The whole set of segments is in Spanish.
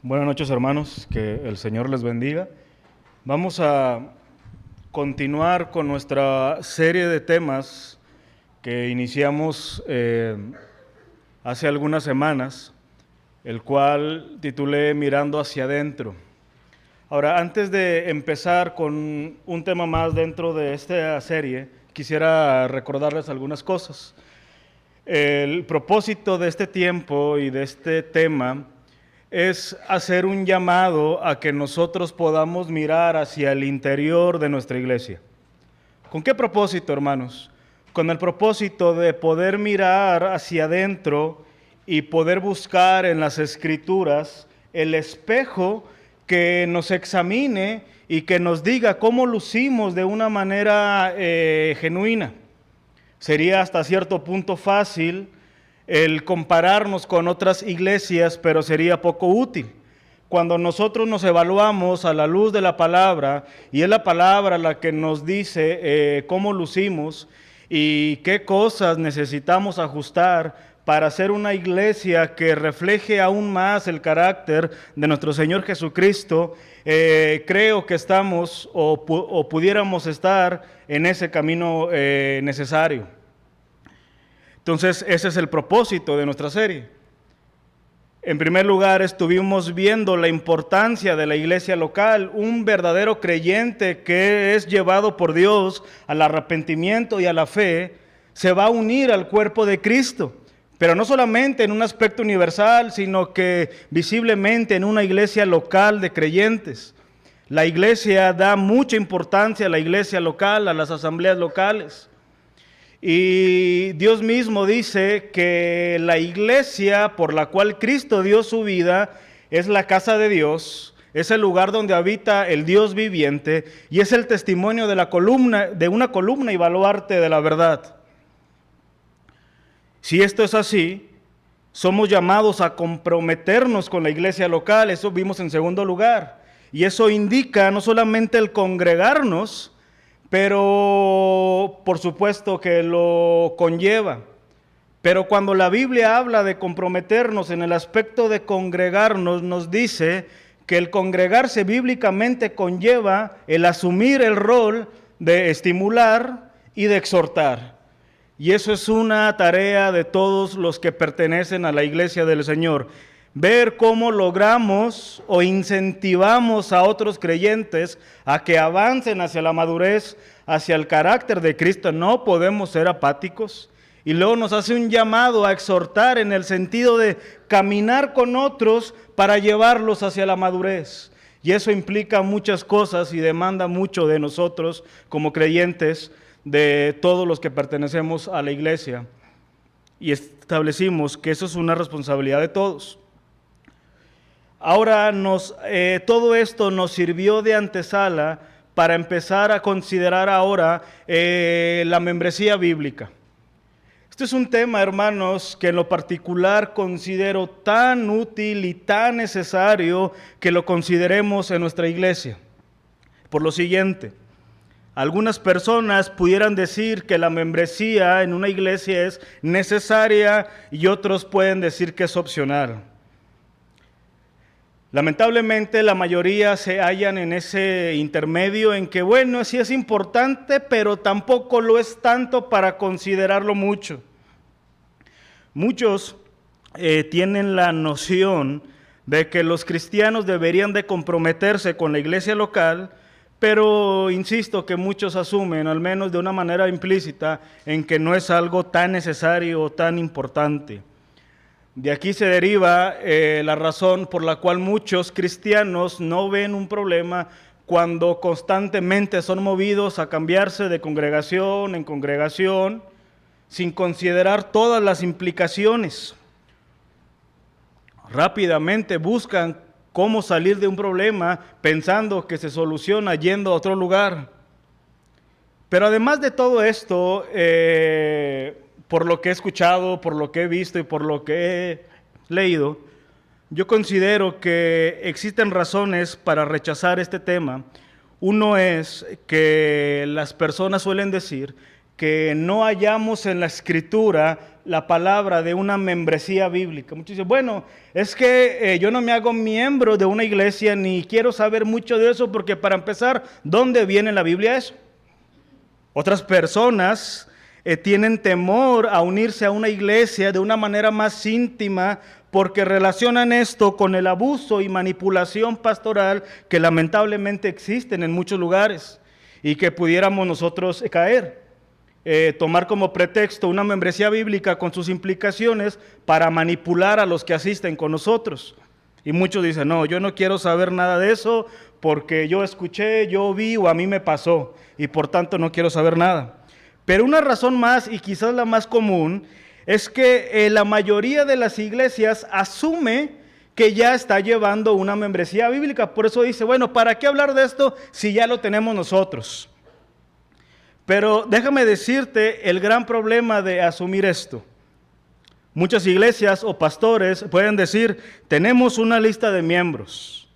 Buenas noches, hermanos, que el Señor les bendiga. Vamos a continuar con nuestra serie de temas que iniciamos hace algunas semanas, el cual titulé Mirando hacia adentro. Ahora, antes de empezar con un tema más dentro de esta serie, quisiera recordarles algunas cosas. El propósito de este tiempo y de este tema es hacer un llamado a que nosotros podamos mirar hacia el interior de nuestra iglesia. ¿Con qué propósito, hermanos? Con el propósito de poder mirar hacia adentro y poder buscar en las Escrituras el espejo que nos examine y que nos diga cómo lucimos de una manera genuina. Sería hasta cierto punto fácil el compararnos con otras iglesias, pero sería poco útil. Cuando nosotros nos evaluamos a la luz de la palabra, y es la palabra la que nos dice cómo lucimos y qué cosas necesitamos ajustar para ser una iglesia que refleje aún más el carácter de nuestro Señor Jesucristo, creo que estamos o pudiéramos estar en ese camino necesario. Entonces, ese es el propósito de nuestra serie. En primer lugar, estuvimos viendo la importancia de la iglesia local, un verdadero creyente que es llevado por Dios al arrepentimiento y a la fe, se va a unir al cuerpo de Cristo, pero no solamente en un aspecto universal, sino que visiblemente en una iglesia local de creyentes. La iglesia da mucha importancia a la iglesia local, a las asambleas locales. Y Dios mismo dice que la iglesia por la cual Cristo dio su vida es la casa de Dios, es el lugar donde habita el Dios viviente y es el testimonio de una columna y baluarte de la verdad. Si esto es así, somos llamados a comprometernos con la iglesia local, eso vimos en segundo lugar. Y eso indica no solamente el congregarnos, pero por supuesto que lo conlleva. Pero cuando la Biblia habla de comprometernos en el aspecto de congregarnos, nos dice que el congregarse bíblicamente conlleva el asumir el rol de estimular y de exhortar. Y eso es una tarea de todos los que pertenecen a la iglesia del Señor. Ver cómo logramos o incentivamos a otros creyentes a que avancen hacia la madurez, hacia el carácter de Cristo. No podemos ser apáticos. Y luego nos hace un llamado a exhortar en el sentido de caminar con otros para llevarlos hacia la madurez. Y eso implica muchas cosas y demanda mucho de nosotros como creyentes, de todos los que pertenecemos a la iglesia. Y establecimos que eso es una responsabilidad de todos. Ahora todo esto nos sirvió de antesala para empezar a considerar ahora la membresía bíblica. Este es un tema, hermanos, que en lo particular considero tan útil y tan necesario que lo consideremos en nuestra iglesia. Por lo siguiente, algunas personas pudieran decir que la membresía en una iglesia es necesaria y otros pueden decir que es opcional. Lamentablemente la mayoría se hallan en ese intermedio en que bueno, sí es importante, pero tampoco lo es tanto para considerarlo mucho. Muchos tienen la noción de que los cristianos deberían de comprometerse con la iglesia local, pero insisto que muchos asumen, al menos de una manera implícita, en que no es algo tan necesario o tan importante. De aquí se deriva la razón por la cual muchos cristianos no ven un problema cuando constantemente son movidos a cambiarse de congregación en congregación sin considerar todas las implicaciones. Rápidamente buscan cómo salir de un problema pensando que se soluciona yendo a otro lugar. Pero además de todo esto, por lo que he escuchado, por lo que he visto y por lo que he leído, yo considero que existen razones para rechazar este tema. Uno es que las personas suelen decir que no hallamos en la Escritura la palabra de una membresía bíblica. Muchos dicen, bueno, es que yo no me hago miembro de una iglesia ni quiero saber mucho de eso porque para empezar, ¿dónde viene en la Biblia eso? Otras personas tienen temor a unirse a una iglesia de una manera más íntima porque relacionan esto con el abuso y manipulación pastoral que lamentablemente existen en muchos lugares y que pudiéramos nosotros caer. Tomar como pretexto una membresía bíblica con sus implicaciones para manipular a los que asisten con nosotros. Y muchos dicen, no, yo no quiero saber nada de eso porque yo escuché, yo vi o a mí me pasó y por tanto no quiero saber nada. Pero una razón más, y quizás la más común, es que la mayoría de las iglesias asume que ya está llevando una membresía bíblica. Por eso dice, bueno, ¿para qué hablar de esto si ya lo tenemos nosotros? Pero déjame decirte el gran problema de asumir esto. Muchas iglesias o pastores pueden decir, tenemos una lista de miembros,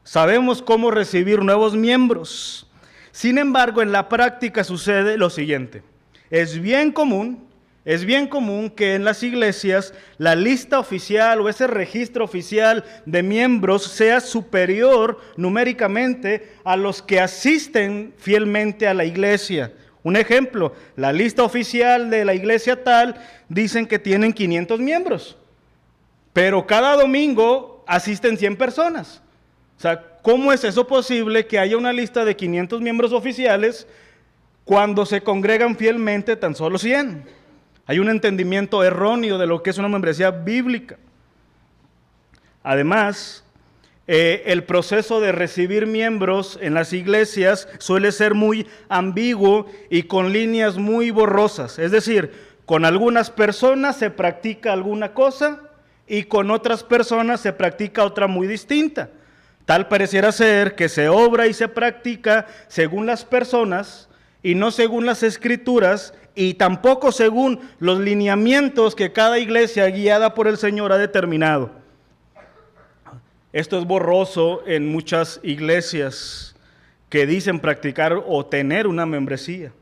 sabemos cómo recibir nuevos miembros. Sin embargo, en la práctica sucede lo siguiente. Es bien común que en las iglesias la lista oficial o ese registro oficial de miembros sea superior numéricamente a los que asisten fielmente a la iglesia. Un ejemplo, la lista oficial de la iglesia tal dicen que tienen 500 miembros, pero cada domingo asisten 100 personas. O sea, ¿cómo es eso posible que haya una lista de 500 miembros oficiales cuando se congregan fielmente tan solo 100? Hay un entendimiento erróneo de lo que es una membresía bíblica. Además, el proceso de recibir miembros en las iglesias suele ser muy ambiguo y con líneas muy borrosas. Es decir, con algunas personas se practica alguna cosa y con otras personas se practica otra muy distinta. Tal pareciera ser que se obra y se practica según las personas y no según las escrituras y tampoco según los lineamientos que cada iglesia guiada por el Señor ha determinado. Esto es borroso en muchas iglesias que dicen practicar o tener una membresía.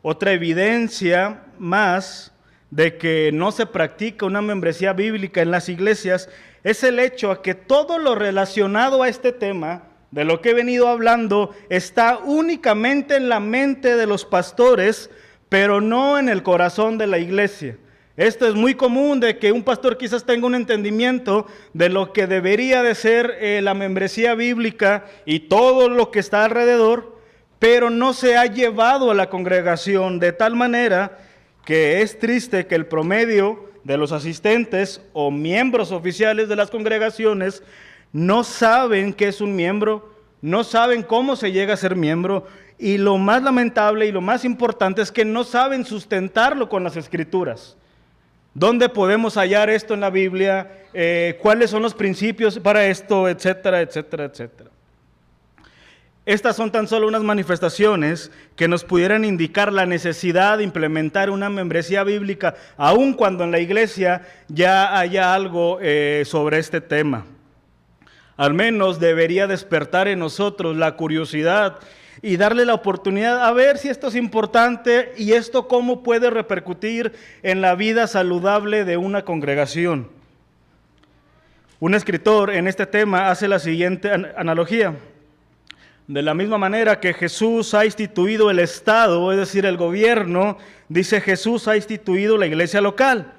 Otra evidencia más de que no se practica una membresía bíblica en las iglesias es el hecho de que todo lo relacionado a este tema, de lo que he venido hablando, está únicamente en la mente de los pastores, pero no en el corazón de la iglesia. Esto es muy común de que un pastor quizás tenga un entendimiento de lo que debería de ser la membresía bíblica y todo lo que está alrededor, pero no se ha llevado a la congregación de tal manera que es triste que el promedio de los asistentes o miembros oficiales de las congregaciones no saben qué es un miembro, no saben cómo se llega a ser miembro y lo más lamentable y lo más importante es que no saben sustentarlo con las escrituras. ¿Dónde podemos hallar esto en la Biblia? ¿Cuáles son los principios para esto? Etcétera, etcétera, etcétera. Estas son tan solo unas manifestaciones que nos pudieran indicar la necesidad de implementar una membresía bíblica, aun cuando en la iglesia ya haya algo sobre este tema. Al menos debería despertar en nosotros la curiosidad y darle la oportunidad a ver si esto es importante y esto cómo puede repercutir en la vida saludable de una congregación. Un escritor en este tema hace la siguiente analogía. De la misma manera que Jesús ha instituido el Estado, es decir, el gobierno, dice Jesús ha instituido la iglesia local.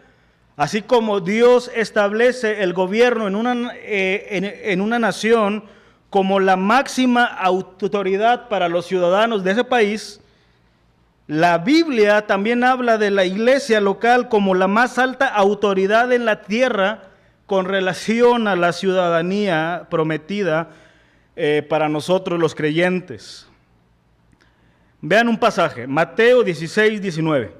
Así como Dios establece el gobierno en una nación como la máxima autoridad para los ciudadanos de ese país, la Biblia también habla de la iglesia local como la más alta autoridad en la tierra con relación a la ciudadanía prometida para nosotros los creyentes. Vean un pasaje, Mateo 16, 19.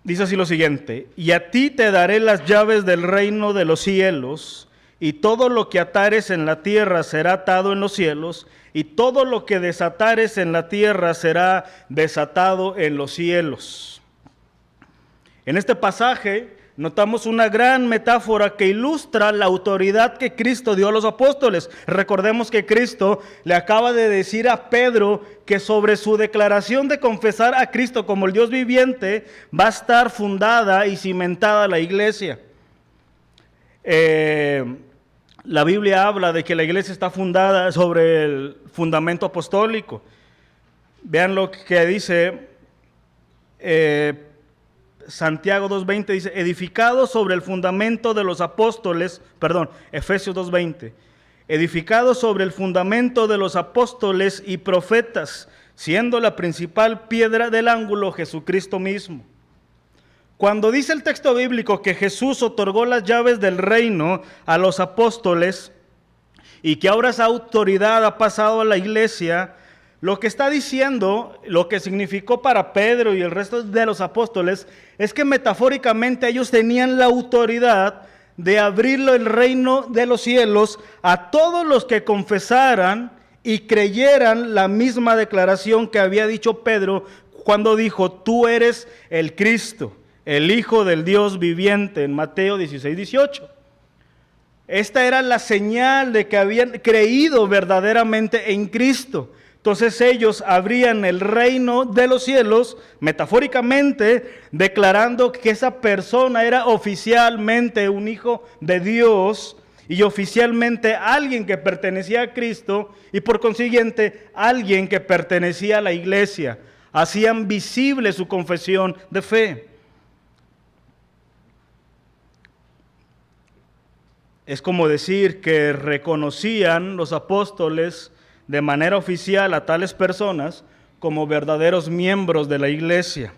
Dice así lo siguiente: y a ti te daré las llaves del reino de los cielos, y todo lo que atares en la tierra será atado en los cielos, y todo lo que desatares en la tierra será desatado en los cielos. En este pasaje notamos una gran metáfora que ilustra la autoridad que Cristo dio a los apóstoles. Recordemos que Cristo le acaba de decir a Pedro que sobre su declaración de confesar a Cristo como el Dios viviente va a estar fundada y cimentada la iglesia. La Biblia habla de que la iglesia está fundada sobre el fundamento apostólico. Vean lo que dice Santiago 2:20, dice, edificado sobre el fundamento de los apóstoles, Efesios 2:20, edificado sobre el fundamento de los apóstoles y profetas, siendo la principal piedra del ángulo Jesucristo mismo. Cuando dice el texto bíblico que Jesús otorgó las llaves del reino a los apóstoles y que ahora esa autoridad ha pasado a la iglesia, lo que está diciendo, lo que significó para Pedro y el resto de los apóstoles, es que metafóricamente ellos tenían la autoridad de abrir el reino de los cielos a todos los que confesaran y creyeran la misma declaración que había dicho Pedro cuando dijo, tú eres el Cristo, el Hijo del Dios viviente, en Mateo 16:18. Esta era la señal de que habían creído verdaderamente en Cristo. Entonces ellos abrían el reino de los cielos, metafóricamente, declarando que esa persona era oficialmente un hijo de Dios y oficialmente alguien que pertenecía a Cristo y por consiguiente alguien que pertenecía a la iglesia. Hacían visible su confesión de fe. Es como decir que reconocían los apóstoles de manera oficial a tales personas como verdaderos miembros de la iglesia.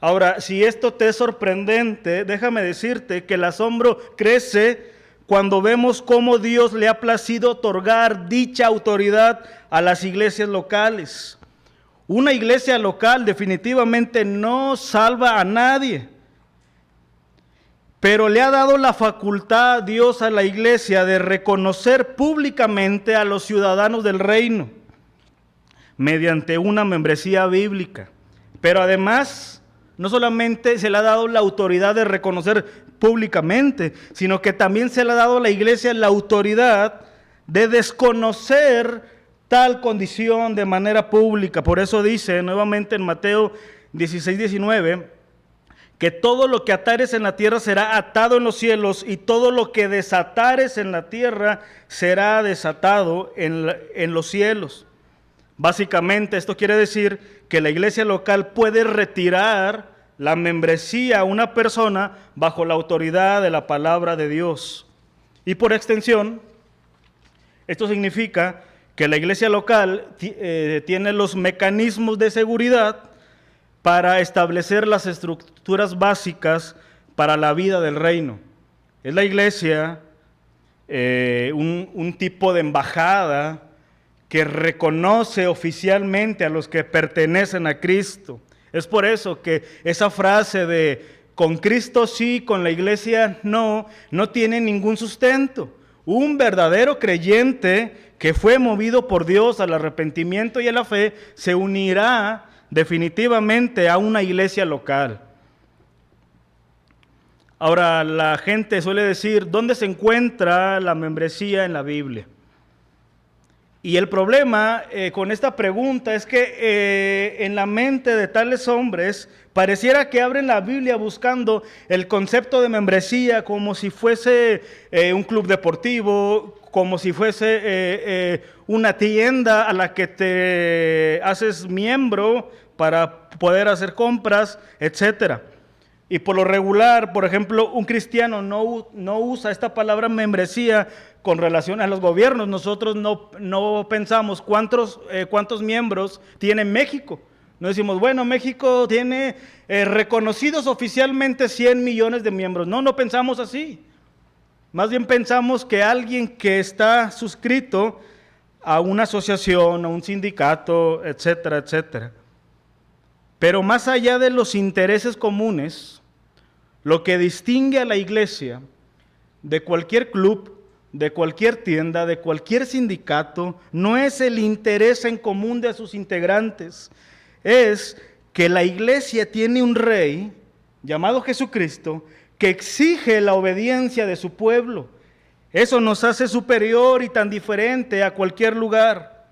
Ahora, si esto te es sorprendente, déjame decirte que el asombro crece cuando vemos cómo Dios le ha placido otorgar dicha autoridad a las iglesias locales. Una iglesia local definitivamente no salva a nadie, pero le ha dado la facultad a Dios a la iglesia de reconocer públicamente a los ciudadanos del reino mediante una membresía bíblica. Pero además, no solamente se le ha dado la autoridad de reconocer públicamente, sino que también se le ha dado a la iglesia la autoridad de desconocer tal condición de manera pública. Por eso dice nuevamente en Mateo 16:19, que todo lo que atares en la tierra será atado en los cielos y todo lo que desatares en la tierra será desatado en los cielos. Básicamente esto quiere decir que la iglesia local puede retirar la membresía a una persona bajo la autoridad de la palabra de Dios. Y por extensión, esto significa que la iglesia local tiene los mecanismos de seguridad para establecer las estructuras básicas para la vida del reino. Es la iglesia un tipo de embajada que reconoce oficialmente a los que pertenecen a Cristo. Es por eso que esa frase de con Cristo sí, con la iglesia no tiene ningún sustento. Un verdadero creyente que fue movido por Dios al arrepentimiento y a la fe se unirá definitivamente a una iglesia local. Ahora, la gente suele decir, ¿dónde se encuentra la membresía en la Biblia? Y el problema con esta pregunta es que en la mente de tales hombres pareciera que abren la Biblia buscando el concepto de membresía como si fuese un club deportivo, como si fuese una tienda a la que te haces miembro para poder hacer compras, etcétera. Y por lo regular, por ejemplo, un cristiano no usa esta palabra membresía con relación a los gobiernos. Nosotros no pensamos cuántos miembros tiene México. No decimos, bueno, México tiene reconocidos oficialmente 100 millones de miembros. No pensamos así. Más bien pensamos que alguien que está suscrito a una asociación, a un sindicato, etcétera, etcétera. Pero más allá de los intereses comunes, lo que distingue a la iglesia de cualquier club, de cualquier tienda, de cualquier sindicato, no es el interés en común de sus integrantes, es que la iglesia tiene un rey llamado Jesucristo que exige la obediencia de su pueblo. Eso nos hace superior y tan diferente a cualquier lugar.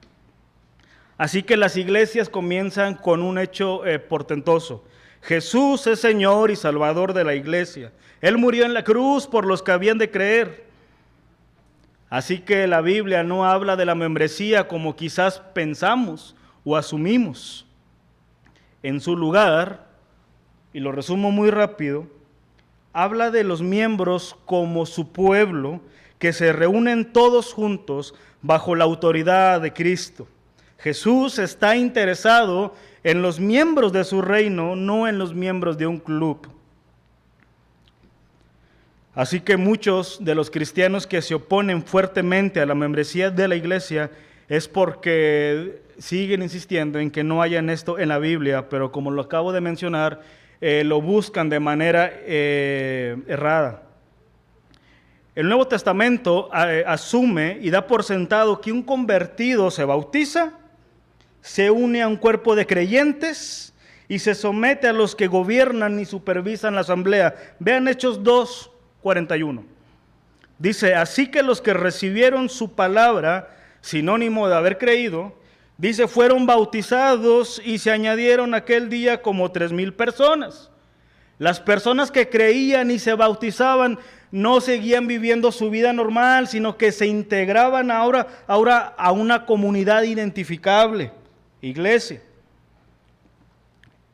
Así que las iglesias comienzan con un hecho portentoso. Jesús es Señor y Salvador de la iglesia. Él murió en la cruz por los que habían de creer. Así que la Biblia no habla de la membresía como quizás pensamos o asumimos. En su lugar, y lo resumo muy rápido, habla de los miembros como su pueblo, que se reúnen todos juntos bajo la autoridad de Cristo. Jesús está interesado en los miembros de su reino, no en los miembros de un club. Así que muchos de los cristianos que se oponen fuertemente a la membresía de la iglesia es porque siguen insistiendo en que no hayan esto en la Biblia, pero como lo acabo de mencionar, lo buscan de manera errada. El Nuevo Testamento asume y da por sentado que un convertido se bautiza, se une a un cuerpo de creyentes y se somete a los que gobiernan y supervisan la asamblea. Vean Hechos 2:41. Dice, así que los que recibieron su palabra, sinónimo de haber creído, dice, fueron bautizados y se añadieron aquel día como 3,000 personas. Las personas que creían y se bautizaban no seguían viviendo su vida normal, sino que se integraban ahora a una comunidad identificable, iglesia.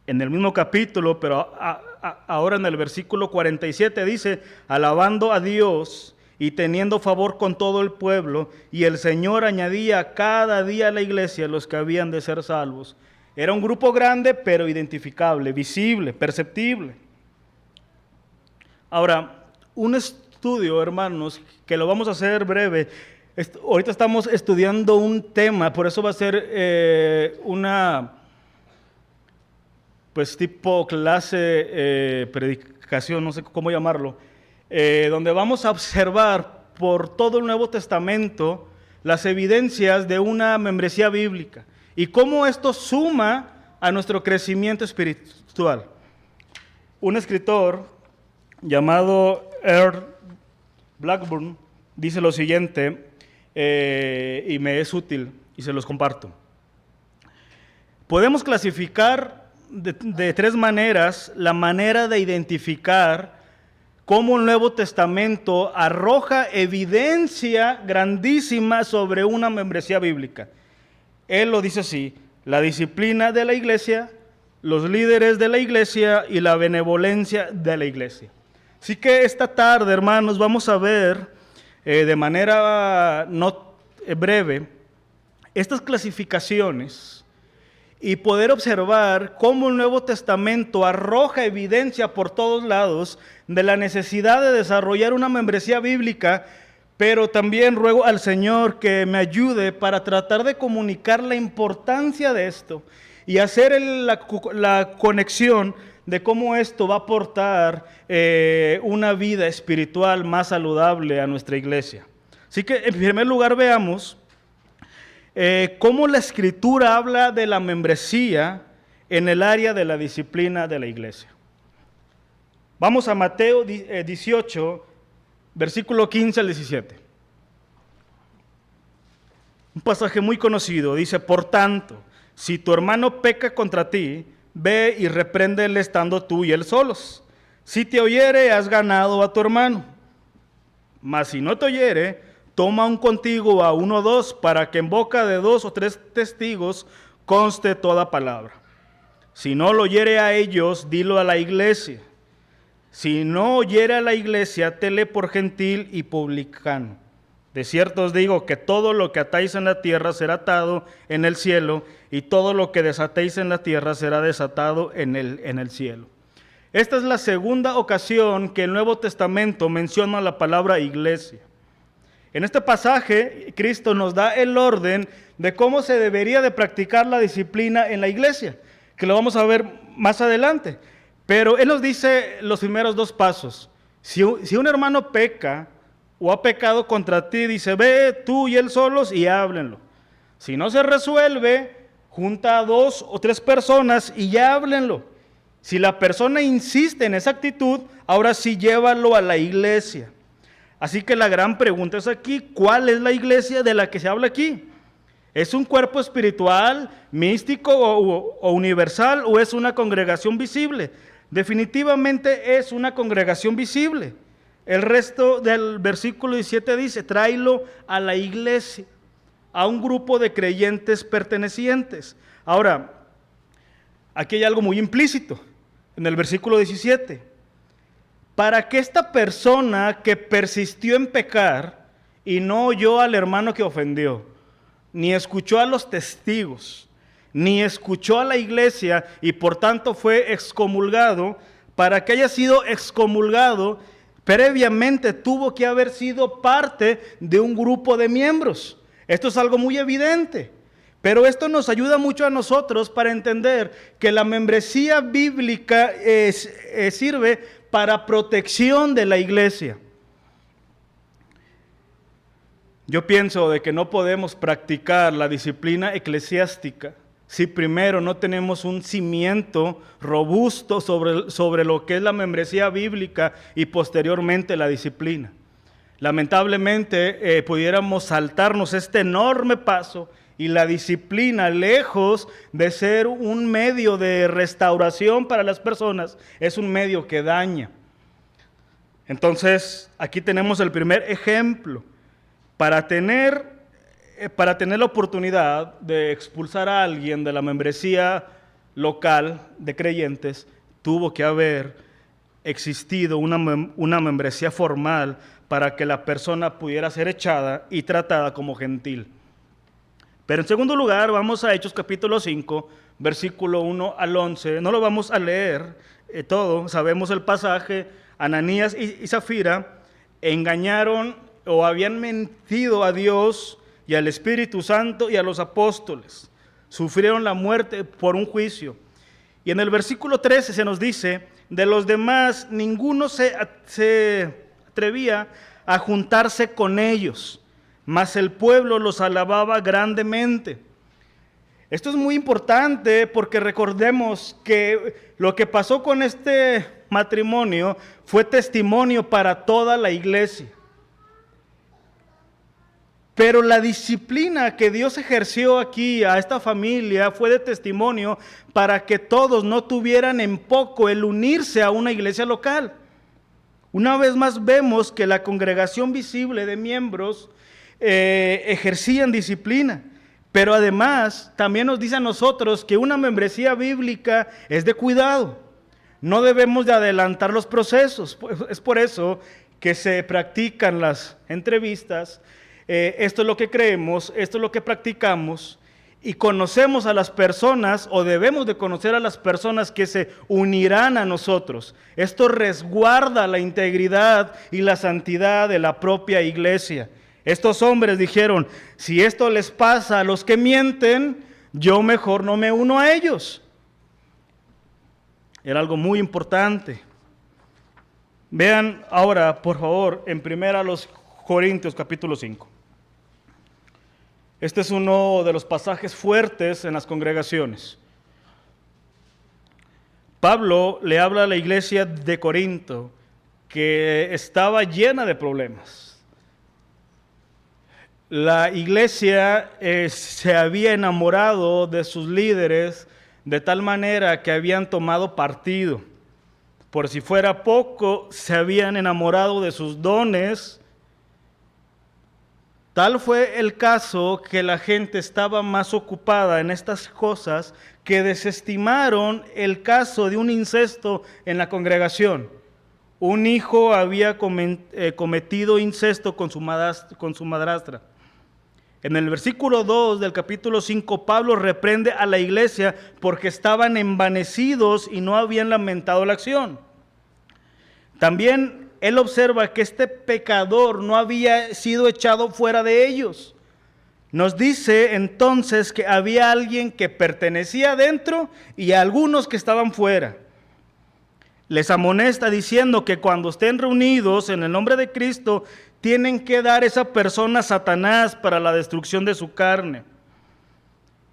En el mismo capítulo, pero ahora en el versículo 47 dice, alabando a Dios y teniendo favor con todo el pueblo, y el Señor añadía cada día a la iglesia los que habían de ser salvos. Era un grupo grande, pero identificable, visible, perceptible. Ahora, un estudio, hermanos, que lo vamos a hacer breve. Ahorita estamos estudiando un tema, por eso va a ser una, pues tipo clase, predicación, no sé cómo llamarlo, donde vamos a observar por todo el Nuevo Testamento las evidencias de una membresía bíblica y cómo esto suma a nuestro crecimiento espiritual. Un escritor llamado Earl Blackburn dice lo siguiente, y me es útil y se los comparto. Podemos clasificar de tres maneras la manera de identificar cómo el Nuevo Testamento arroja evidencia grandísima sobre una membresía bíblica. Él lo dice así: la disciplina de la iglesia, los líderes de la iglesia y la benevolencia de la iglesia. Así que esta tarde, hermanos, vamos a ver de manera no breve estas clasificaciones y poder observar cómo el Nuevo Testamento arroja evidencia por todos lados de la necesidad de desarrollar una membresía bíblica, pero también ruego al Señor que me ayude para tratar de comunicar la importancia de esto y hacer la conexión de cómo esto va a aportar una vida espiritual más saludable a nuestra iglesia. Así que en primer lugar veamos cómo la Escritura habla de la membresía en el área de la disciplina de la iglesia. Vamos a Mateo 18, versículo 15 al 17. Un pasaje muy conocido, dice, por tanto, si tu hermano peca contra ti, ve y repréndele estando tú y él solos. Si te oyere, has ganado a tu hermano. Mas si no te oyere, toma un contigo a 1 o 2, para que en boca de 2 o 3 testigos conste toda palabra. Si no lo oyere a ellos, dilo a la iglesia. Si no oyere a la iglesia, tenle por gentil y publicano. De cierto os digo que todo lo que atáis en la tierra será atado en el cielo, y todo lo que desatéis en la tierra será desatado en el cielo. Esta es la segunda ocasión que el Nuevo Testamento menciona la palabra iglesia. En este pasaje, Cristo nos da el orden de cómo se debería de practicar la disciplina en la iglesia, que lo vamos a ver más adelante. Pero Él nos dice los primeros 2 pasos. Si un hermano peca o ha pecado contra ti, dice, ve tú y él solos y háblenlo. Si no se resuelve, junta a 2 o 3 personas y ya háblenlo. Si la persona insiste en esa actitud, ahora sí llévalo a la iglesia. Así que la gran pregunta es aquí, ¿cuál es la iglesia de la que se habla aquí? ¿Es un cuerpo espiritual, místico o universal, o es una congregación visible? Definitivamente es una congregación visible. El resto del versículo 17 dice, tráelo a la iglesia, a un grupo de creyentes pertenecientes. Ahora, aquí hay algo muy implícito en el versículo 17. Para que esta persona que persistió en pecar y no oyó al hermano que ofendió, ni escuchó a los testigos, ni escuchó a la iglesia y por tanto fue excomulgado, para que haya sido excomulgado, previamente tuvo que haber sido parte de un grupo de miembros. Esto es algo muy evidente, pero esto nos ayuda mucho a nosotros para entender que la membresía bíblica sirve para protección de la iglesia. Yo pienso de que no podemos practicar la disciplina eclesiástica si primero no tenemos un cimiento robusto sobre lo que es la membresía bíblica y posteriormente la disciplina. Lamentablemente pudiéramos saltarnos este enorme paso y la disciplina, lejos de ser un medio de restauración para las personas, es un medio que daña. Entonces, aquí tenemos el primer ejemplo. Para tener la oportunidad de expulsar a alguien de la membresía local de creyentes, tuvo que haber existido una membresía formal para que la persona pudiera ser echada y tratada como gentil. Pero en segundo lugar, vamos a Hechos capítulo 5, versículo 1 al 11. No lo vamos a leer todo, sabemos el pasaje. Ananías y Zafira engañaron o habían mentido a Dios y al Espíritu Santo y a los apóstoles. Sufrieron la muerte por un juicio. Y en el versículo 13 se nos dice, de los demás ninguno se atrevía a juntarse con ellos, mas el pueblo los alababa grandemente. Esto es muy importante porque recordemos que lo que pasó con este matrimonio fue testimonio para toda la iglesia. Pero la disciplina que Dios ejerció aquí a esta familia fue de testimonio para que todos no tuvieran en poco el unirse a una iglesia local. Una vez más vemos que la congregación visible de miembros ejercían disciplina, pero además también nos dice a nosotros que una membresía bíblica es de cuidado. No debemos de adelantar los procesos, es por eso que se practican las entrevistas. Esto es lo que creemos, esto es lo que practicamos y conocemos a las personas o debemos de conocer a las personas que se unirán a nosotros. Esto resguarda la integridad y la santidad de la propia iglesia. Estos hombres dijeron, si esto les pasa a los que mienten, yo mejor no me uno a ellos. Era algo muy importante. Vean ahora, por favor, en 1 Corintios capítulo 5. Este es uno de los pasajes fuertes en las congregaciones. Pablo le habla a la iglesia de Corinto que estaba llena de problemas. La iglesia se había enamorado de sus líderes de tal manera que habían tomado partido. Por si fuera poco, se habían enamorado de sus dones. Tal fue el caso que la gente estaba más ocupada en estas cosas que desestimaron el caso de un incesto en la congregación. Un hijo había cometido incesto con su madrastra. En el versículo 2 del capítulo 5, Pablo reprende a la iglesia porque estaban envanecidos y no habían lamentado la acción. También él observa que este pecador no había sido echado fuera de ellos. Nos dice entonces que había alguien que pertenecía dentro y algunos que estaban fuera. Les amonesta diciendo que cuando estén reunidos en el nombre de Cristo, tienen que dar esa persona a Satanás para la destrucción de su carne.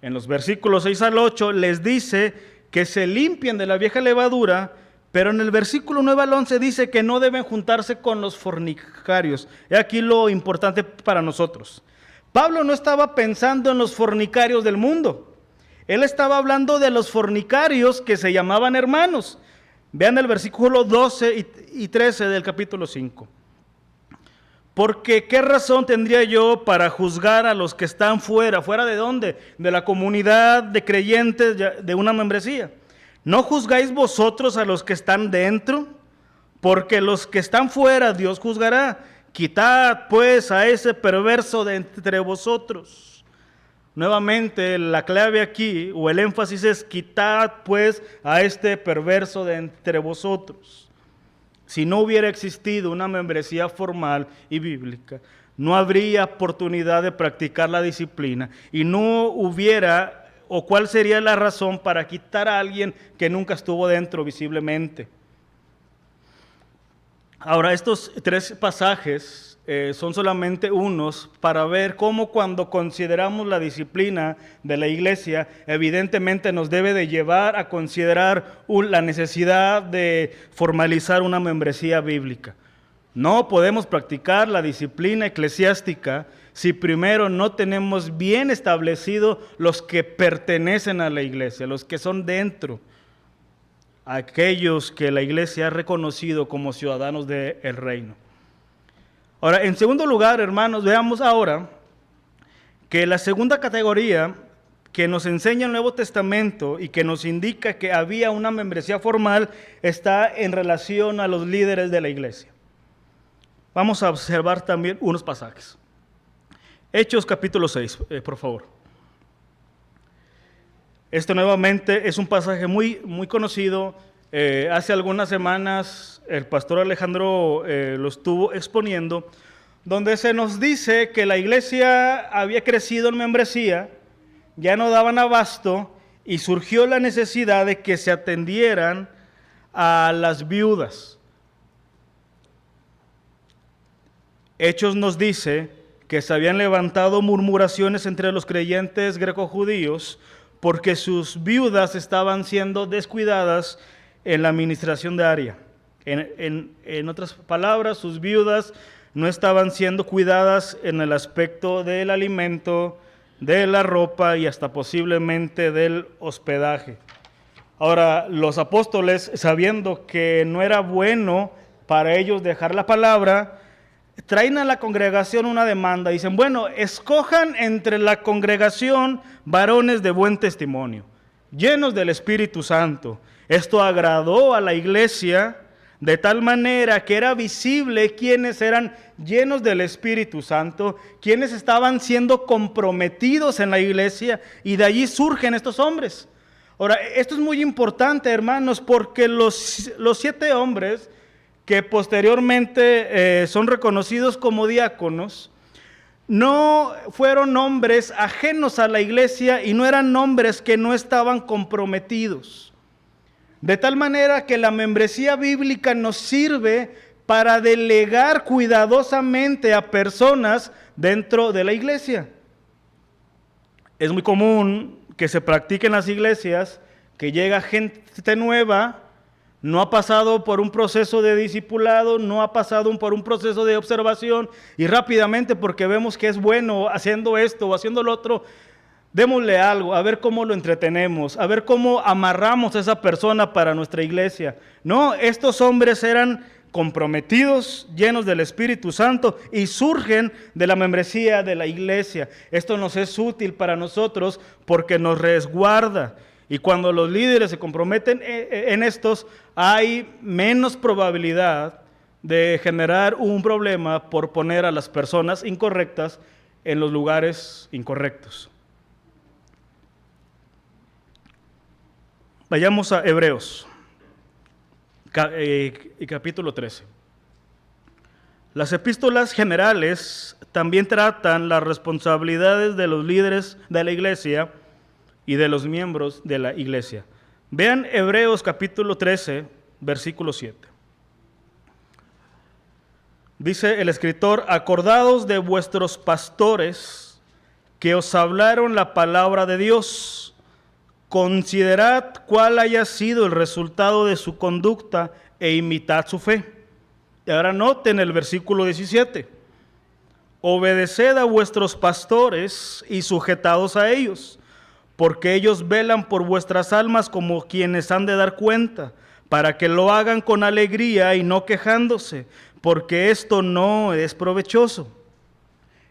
En los versículos 6 al 8 les dice que se limpien de la vieja levadura, pero en el versículo 9 al 11 dice que no deben juntarse con los fornicarios. Y aquí lo importante para nosotros. Pablo no estaba pensando en los fornicarios del mundo. Él estaba hablando de los fornicarios que se llamaban hermanos. Vean el versículo 12 y 13 del capítulo 5. Porque ¿qué razón tendría yo para juzgar a los que están fuera? ¿Fuera de dónde? De la comunidad de creyentes de una membresía. ¿No juzgáis vosotros a los que están dentro? Porque los que están fuera Dios juzgará. Quitad pues a ese perverso de entre vosotros. Nuevamente la clave aquí, o el énfasis es: quitad pues a este perverso de entre vosotros. Si no hubiera existido una membresía formal y bíblica, no habría oportunidad de practicar la disciplina y no hubiera, o cuál sería la razón para quitar a alguien que nunca estuvo dentro visiblemente. Ahora, estos tres pasajes son solamente unos para ver cómo cuando consideramos la disciplina de la iglesia, evidentemente nos debe de llevar a considerar la necesidad de formalizar una membresía bíblica. No podemos practicar la disciplina eclesiástica si primero no tenemos bien establecido los que pertenecen a la iglesia, los que son dentro, aquellos que la iglesia ha reconocido como ciudadanos del reino. Ahora, en segundo lugar, hermanos, veamos ahora que la segunda categoría que nos enseña el Nuevo Testamento y que nos indica que había una membresía formal está en relación a los líderes de la iglesia. Vamos a observar también unos pasajes. Hechos capítulo 6, por favor. Este nuevamente es un pasaje muy conocido. Hace algunas semanas el pastor Alejandro lo estuvo exponiendo, donde se nos dice que la iglesia había crecido en membresía, ya no daban abasto y surgió la necesidad de que se atendieran a las viudas. Hechos nos dice que se habían levantado murmuraciones entre los creyentes greco-judíos porque sus viudas estaban siendo descuidadas en la administración diaria. En otras palabras, sus viudas no estaban siendo cuidadas en el aspecto del alimento, de la ropa y hasta posiblemente del hospedaje. Ahora, los apóstoles, sabiendo que no era bueno para ellos dejar la palabra, traen a la congregación una demanda. Dicen, bueno, escojan entre la congregación varones de buen testimonio, llenos del Espíritu Santo. Esto agradó a la iglesia de tal manera que era visible quienes eran llenos del Espíritu Santo, quienes estaban siendo comprometidos en la iglesia, y de allí surgen estos hombres. Ahora, esto es muy importante, hermanos, porque los 7 hombres que posteriormente son reconocidos como diáconos, no fueron hombres ajenos a la iglesia y no eran hombres que no estaban comprometidos. De tal manera que la membresía bíblica nos sirve para delegar cuidadosamente a personas dentro de la iglesia. Es muy común que se practique en las iglesias que llega gente nueva, no ha pasado por un proceso de discipulado, no ha pasado por un proceso de observación, y rápidamente, porque vemos que es bueno haciendo esto o haciendo lo otro, démosle algo, a ver cómo lo entretenemos, a ver cómo amarramos a esa persona para nuestra iglesia. No, estos hombres eran comprometidos, llenos del Espíritu Santo y surgen de la membresía de la iglesia. Esto nos es útil para nosotros porque nos resguarda. Y cuando los líderes se comprometen en estos, hay menos probabilidad de generar un problema por poner a las personas incorrectas en los lugares incorrectos. Vayamos a Hebreos, capítulo 13. Las epístolas generales también tratan las responsabilidades de los líderes de la iglesia y de los miembros de la iglesia. Vean Hebreos capítulo 13, versículo 7. Dice el escritor, acordaos de vuestros pastores que os hablaron la palabra de Dios, considerad cuál haya sido el resultado de su conducta e imitad su fe. Y ahora noten el versículo 17. Obedeced a vuestros pastores y sujetaos a ellos, porque ellos velan por vuestras almas como quienes han de dar cuenta, para que lo hagan con alegría y no quejándose, porque esto no es provechoso.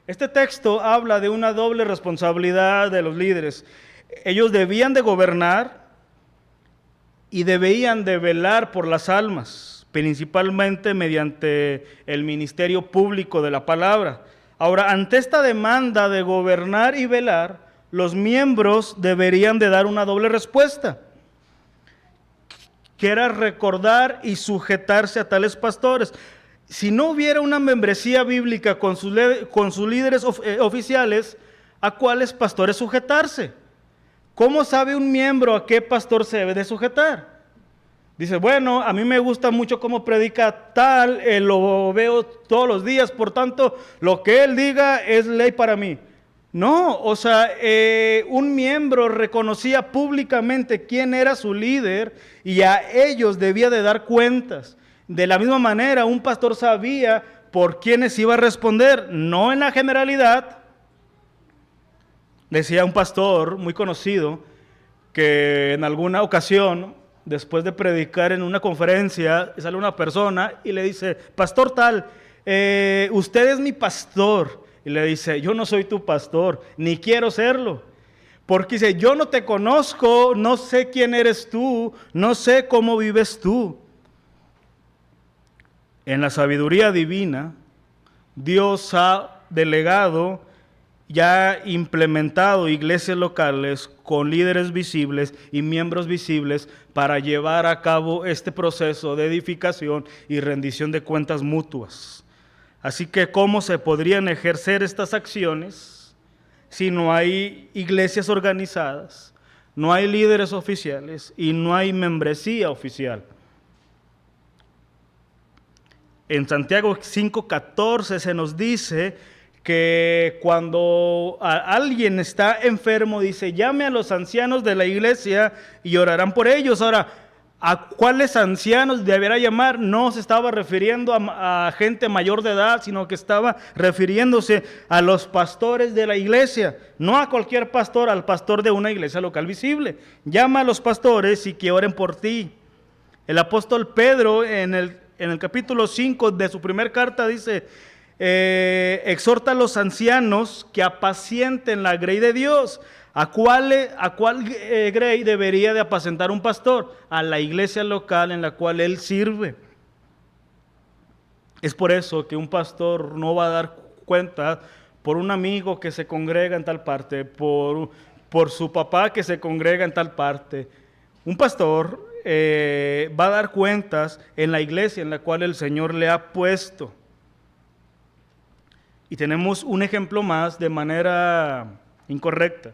Este texto habla de una doble responsabilidad de los líderes. Ellos debían de gobernar y debían de velar por las almas, principalmente mediante el ministerio público de la palabra. Ahora, ante esta demanda de gobernar y velar, los miembros deberían de dar una doble respuesta, que era recordar y sujetarse a tales pastores. Si no hubiera una membresía bíblica con sus líderes oficiales, ¿a cuáles pastores sujetarse? ¿Cómo sabe un miembro a qué pastor se debe de sujetar? Dice, bueno, a mí me gusta mucho cómo predica tal, lo veo todos los días, por tanto, lo que él diga es ley para mí. No, o sea, un miembro reconocía públicamente quién era su líder y a ellos debía de dar cuentas. De la misma manera, un pastor sabía por quiénes iba a responder, no en la generalidad. Decía un pastor muy conocido que en alguna ocasión, después de predicar en una conferencia, sale una persona y le dice, pastor tal, usted es mi pastor. Y le dice, yo no soy tu pastor, ni quiero serlo. Porque dice, yo no te conozco, no sé quién eres tú, no sé cómo vives tú. En la sabiduría divina, Dios ha delegado, ya implementado iglesias locales con líderes visibles y miembros visibles para llevar a cabo este proceso de edificación y rendición de cuentas mutuas. Así que, ¿cómo se podrían ejercer estas acciones si no hay iglesias organizadas, no hay líderes oficiales y no hay membresía oficial? En Santiago 5:14 se nos dice que cuando alguien está enfermo, dice, llame a los ancianos de la iglesia y orarán por ellos. Ahora, ¿a cuáles ancianos deberá llamar? No se estaba refiriendo a gente mayor de edad, sino que estaba refiriéndose a los pastores de la iglesia. No a cualquier pastor, al pastor de una iglesia local visible. Llama a los pastores y que oren por ti. El apóstol Pedro en el capítulo 5 de su primera carta dice, exhorta a los ancianos que apacienten la grey de Dios. ¿A cuál grey debería de apacentar un pastor? A la iglesia local en la cual él sirve. Es por eso que un pastor no va a dar cuenta por un amigo que se congrega en tal parte, por su papá que se congrega en tal parte. Un pastor va a dar cuentas en la iglesia en la cual el Señor le ha puesto. Y tenemos un ejemplo más de manera incorrecta.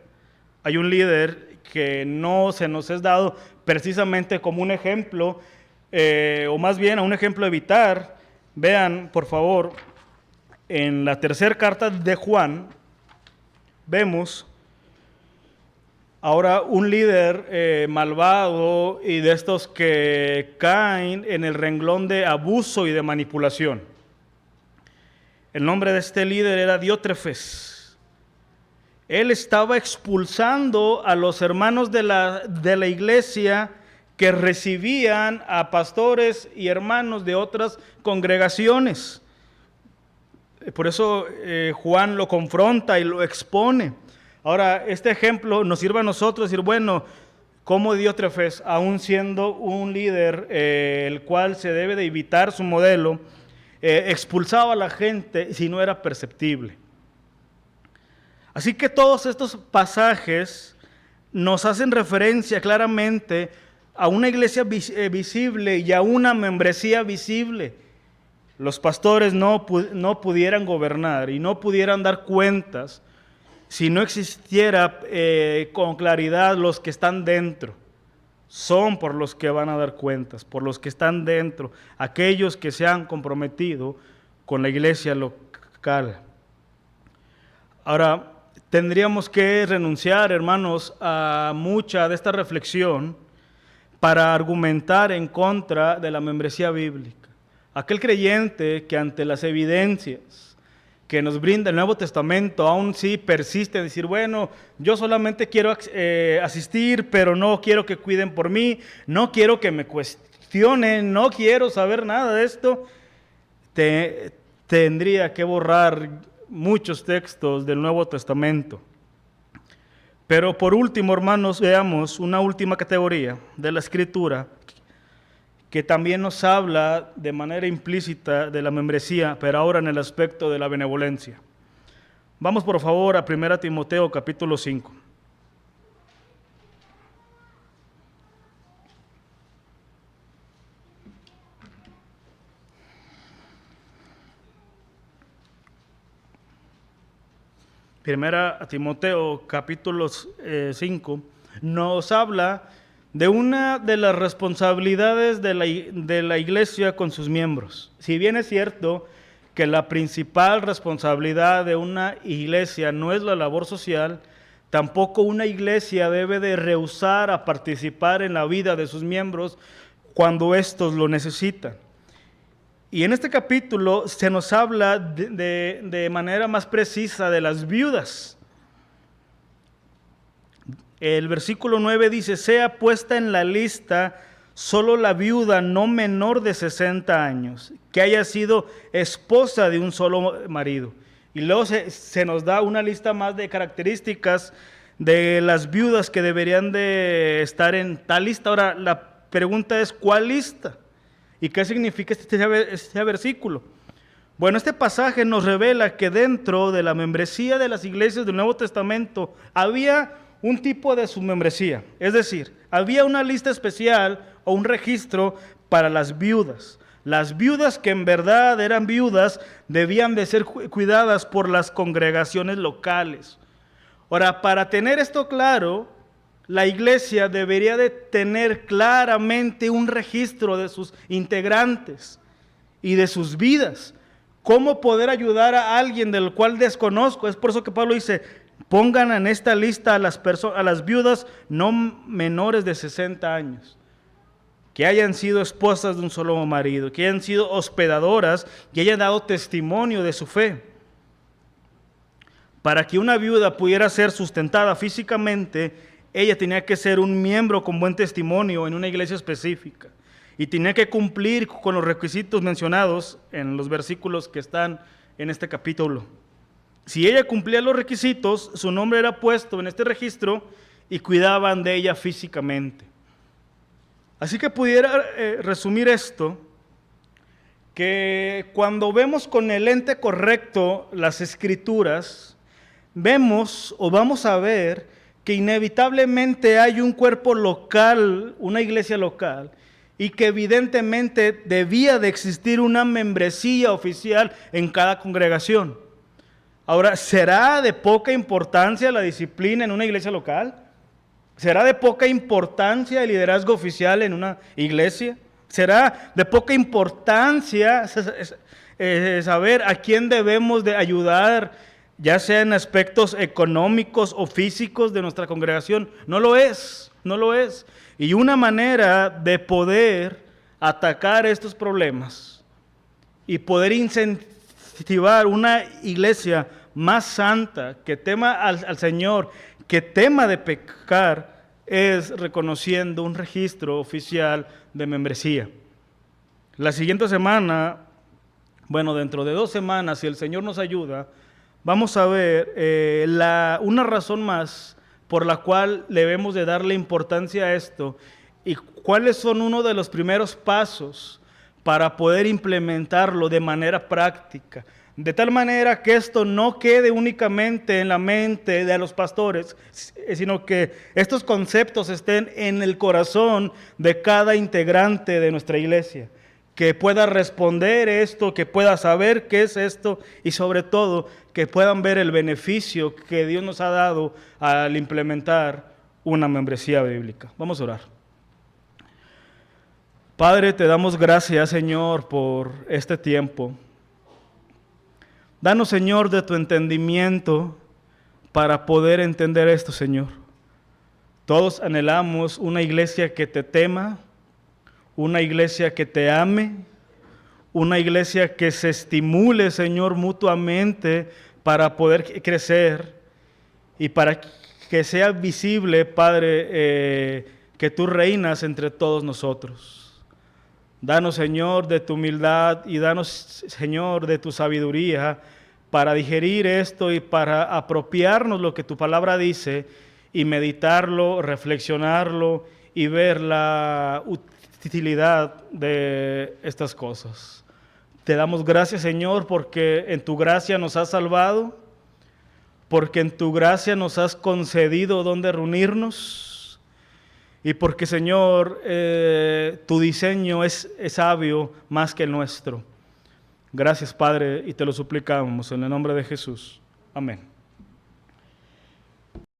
Hay un líder que no se nos es dado precisamente como un ejemplo, o más bien a un ejemplo a evitar. Vean, por favor, en la tercera carta de Juan, vemos ahora un líder malvado y de estos que caen en el renglón de abuso y de manipulación. El nombre de este líder era Diótrefes. Él estaba expulsando a los hermanos de la iglesia que recibían a pastores y hermanos de otras congregaciones. Por eso Juan lo confronta y lo expone. Ahora, este ejemplo nos sirve a nosotros decir, bueno, como Diótrefes, aún siendo un líder el cual se debe de evitar su modelo, expulsaba a la gente si no era perceptible. Así que todos estos pasajes nos hacen referencia claramente a una iglesia visible y a una membresía visible. Los pastores no pudieran gobernar y no pudieran dar cuentas si no existiera con claridad los que están dentro. Son por los que van a dar cuentas, por los que están dentro, aquellos que se han comprometido con la iglesia local. Ahora, tendríamos que renunciar, hermanos, a mucha de esta reflexión para argumentar en contra de la membresía bíblica. Aquel creyente que ante las evidencias que nos brinda el Nuevo Testamento, aún sí persiste en decir, bueno, yo solamente quiero asistir, pero no quiero que cuiden por mí, no quiero que me cuestionen, no quiero saber nada de esto, tendría que borrar muchos textos del Nuevo Testamento. Pero por último, hermanos, veamos una última categoría de la Escritura que también nos habla de manera implícita de la membresía, pero ahora en el aspecto de la benevolencia. Vamos por favor a 1 Timoteo capítulo 5. Primera Timoteo capítulo 5 nos habla de una de las responsabilidades de la iglesia con sus miembros. Si bien es cierto que la principal responsabilidad de una iglesia no es la labor social, tampoco una iglesia debe de rehusar a participar en la vida de sus miembros cuando éstos lo necesitan. Y en este capítulo se nos habla de manera más precisa de las viudas. El versículo 9 dice, sea puesta en la lista solo la viuda no menor de 60 años, que haya sido esposa de un solo marido. Y luego se nos da una lista más de características de las viudas que deberían de estar en tal lista. Ahora, la pregunta es, ¿cuál lista? ¿Y qué significa este versículo? Bueno, este pasaje nos revela que dentro de la membresía de las iglesias del Nuevo Testamento había un tipo de submembresía, es decir, había una lista especial o un registro para las viudas. Las viudas que en verdad eran viudas debían de ser cuidadas por las congregaciones locales. Ahora, para tener esto claro, la iglesia debería de tener claramente un registro de sus integrantes y de sus vidas. ¿Cómo poder ayudar a alguien del cual desconozco? Es por eso que Pablo dice, pongan en esta lista a las viudas no menores de 60 años, que hayan sido esposas de un solo marido, que hayan sido hospedadoras, que hayan dado testimonio de su fe. Para que una viuda pudiera ser sustentada físicamente, ella tenía que ser un miembro con buen testimonio en una iglesia específica y tenía que cumplir con los requisitos mencionados en los versículos que están en este capítulo. Si ella cumplía los requisitos, su nombre era puesto en este registro y cuidaban de ella físicamente. Así que pudiera resumir esto, que cuando vemos con el lente correcto las Escrituras, vemos o vamos a ver que inevitablemente hay un cuerpo local, una iglesia local, y que evidentemente debía de existir una membresía oficial en cada congregación. Ahora, ¿será de poca importancia la disciplina en una iglesia local? ¿Será de poca importancia el liderazgo oficial en una iglesia? ¿Será de poca importancia saber a quién debemos de ayudar, ya sea en aspectos económicos o físicos de nuestra congregación? No lo es, no lo es. Y una manera de poder atacar estos problemas y poder incentivar una iglesia más santa, que tema al Señor, que tema de pecar, es reconociendo un registro oficial de membresía. La siguiente semana, bueno, dentro de 2 semanas, si el Señor nos ayuda, vamos a ver una razón más por la cual debemos de darle importancia a esto y cuáles son uno de los primeros pasos para poder implementarlo de manera práctica. De tal manera que esto no quede únicamente en la mente de los pastores, sino que estos conceptos estén en el corazón de cada integrante de nuestra iglesia. Que pueda responder esto, que pueda saber qué es esto y sobre todo que puedan ver el beneficio que Dios nos ha dado al implementar una membresía bíblica. Vamos a orar. Padre, te damos gracias, Señor, por este tiempo. Danos, Señor, de tu entendimiento para poder entender esto, Señor. Todos anhelamos una iglesia que te tema, una iglesia que te ame, una iglesia que se estimule, Señor, mutuamente para poder crecer y para que sea visible, Padre, que tú reinas entre todos nosotros. Danos, Señor, de tu humildad y danos, Señor, de tu sabiduría para digerir esto y para apropiarnos lo que tu palabra dice y meditarlo, reflexionarlo y ver la utilidad de estas cosas. Te damos gracias, Señor, porque en tu gracia nos has salvado, porque en tu gracia nos has concedido donde reunirnos y porque, Señor, tu diseño es sabio más que el nuestro. Gracias, Padre, y te lo suplicamos en el nombre de Jesús. Amén.